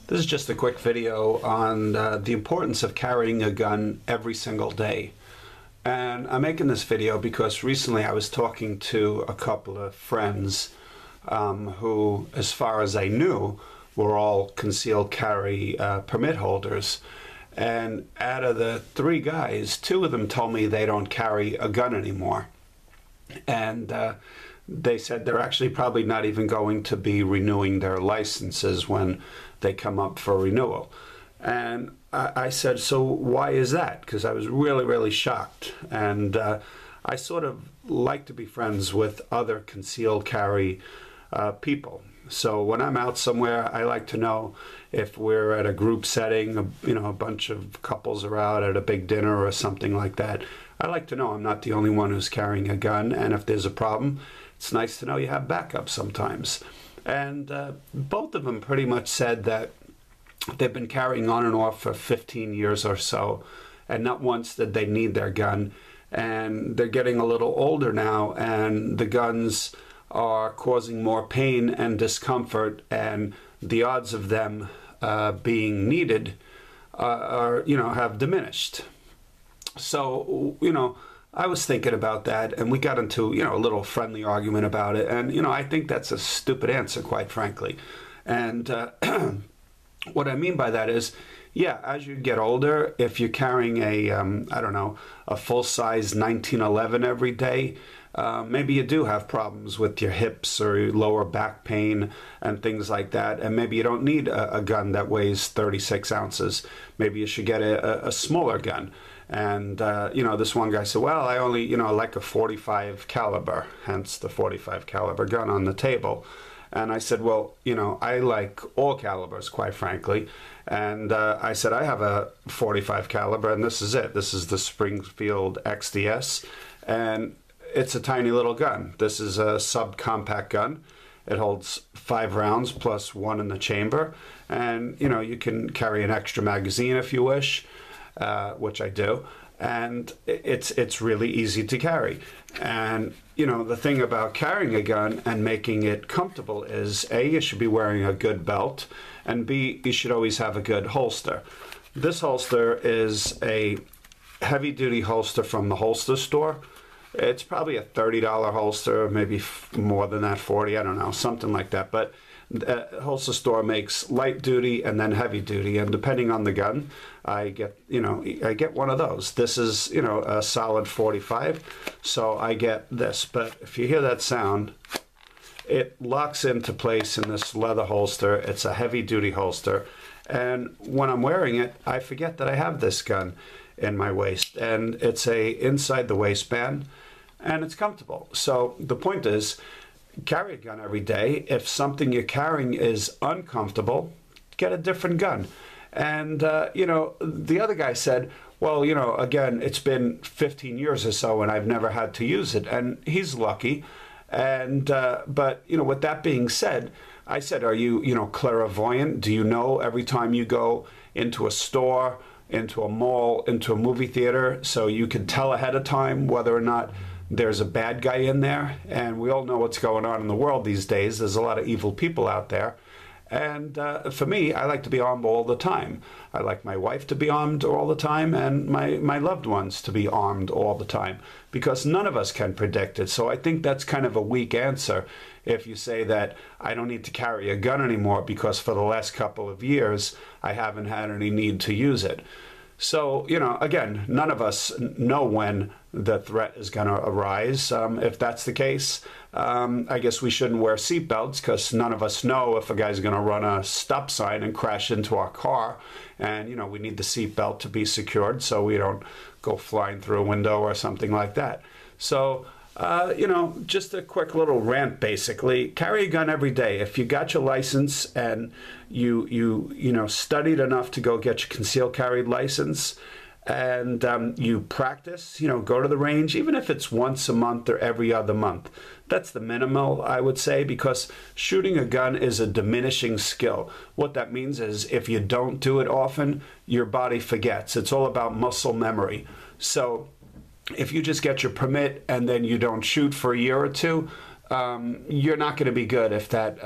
This is just a quick video on the importance of carrying a gun every single day. And I'm making this video because recently I was talking to a couple of friends who, as far as I knew, were all concealed carry permit holders. And out of the three guys, two of them told me they don't carry a gun anymore. And they said they're actually probably not even going to be renewing their licenses when they come up for renewal. And I said, so why is that? Because I was really shocked. And I sort of like to be friends with other concealed carry people. So when I'm out somewhere, I like to know if we're at a group setting, a bunch of couples are out at a big dinner or something like that. I like to know I'm not the only one who's carrying a gun, and if there's a problem, it's nice to know you have backup sometimes. And both of them pretty much said that they've been carrying on and off for 15 years or so, and not once did they need their gun. And they're getting a little older now, and the guns are causing more pain and discomfort, and the odds of them being needed have diminished. So, I was thinking about that, and we got into, a little friendly argument about it. And, I think that's a stupid answer, quite frankly. And what I mean by that is, yeah, as you get older, if you're carrying a full-size 1911 every day, maybe you do have problems with your hips or lower back pain and things like that. And maybe you don't need a gun that weighs 36 ounces. Maybe you should get a smaller gun. And, this one guy said, well, I only, like a 45 caliber, hence the 45 caliber gun on the table. And I said, well, I like all calibers, quite frankly. And I said, I have a 45 caliber, and this is it. This is the Springfield XDS, and it's a tiny little gun. This is a subcompact gun. It holds 5 rounds plus 1 in the chamber. And, you can carry an extra magazine if you wish, which I do. And it's really easy to carry. And, the thing about carrying a gun and making it comfortable is, A, you should be wearing a good belt, and B, you should always have a good holster. This holster is a heavy-duty holster from the holster store. It's probably a $30 holster, maybe more than that, 40, I don't know, something like that. But the holster store makes light duty and then heavy duty, and depending on the gun, I get one of those. This is, a solid 45, so I get this. But if you hear that sound, it locks into place in this leather holster. It's a heavy duty holster, and when I'm wearing it, I forget that I have this gun in my waist, and it's inside the waistband, and it's comfortable. So the point is, carry a gun every day. If something you're carrying is uncomfortable, get a different gun. And the other guy said, well, again, it's been 15 years or so and I've never had to use it, and he's lucky. And but with that being said, I said, are you clairvoyant? Do you know every time you go into a store, into a mall, into a movie theater, so you can tell ahead of time whether or not there's a bad guy in there? And we all know what's going on in the world these days. There's a lot of evil people out there. And for me, I like to be armed all the time. I like my wife to be armed all the time, and my loved ones to be armed all the time, because none of us can predict it. So I think that's kind of a weak answer if you say that I don't need to carry a gun anymore because for the last couple of years I haven't had any need to use it. So, again, none of us know when the threat is going to arise. If that's the case, I guess we shouldn't wear seatbelts, because none of us know if a guy's going to run a stop sign and crash into our car. And, we need the seatbelt to be secured so we don't go flying through a window or something like that. So, just a quick little rant, basically. Carry a gun every day. If you got your license and you studied enough to go get your concealed carry license, and you practice, go to the range, even if it's once a month or every other month. That's the minimal, I would say, because shooting a gun is a diminishing skill. What that means is if you don't do it often, your body forgets. It's all about muscle memory. So if you just get your permit and then you don't shoot for a year or two, you're not going to be good if that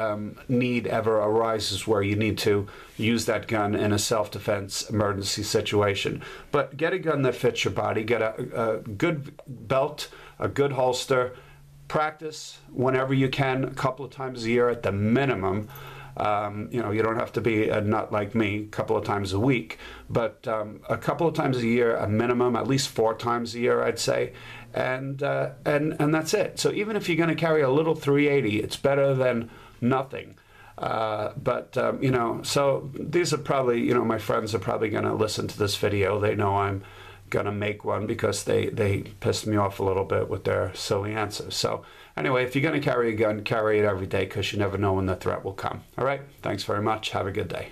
need ever arises where you need to use that gun in a self-defense emergency situation. But get a gun that fits your body, get a good belt, a good holster, practice whenever you can, a couple of times a year at the minimum. You don't have to be a nut like me a couple of times a week, but a couple of times a year, a minimum, at least 4 times a year, I'd say, and that's it. So even if you're going to carry a little 380, it's better than nothing. So these are probably, my friends are probably going to listen to this video. They know I'm going to make one because they pissed me off a little bit with their silly answers. So anyway, if you're going to carry a gun, carry it every day because you never know when the threat will come. All right? Thanks very much. Have a good day.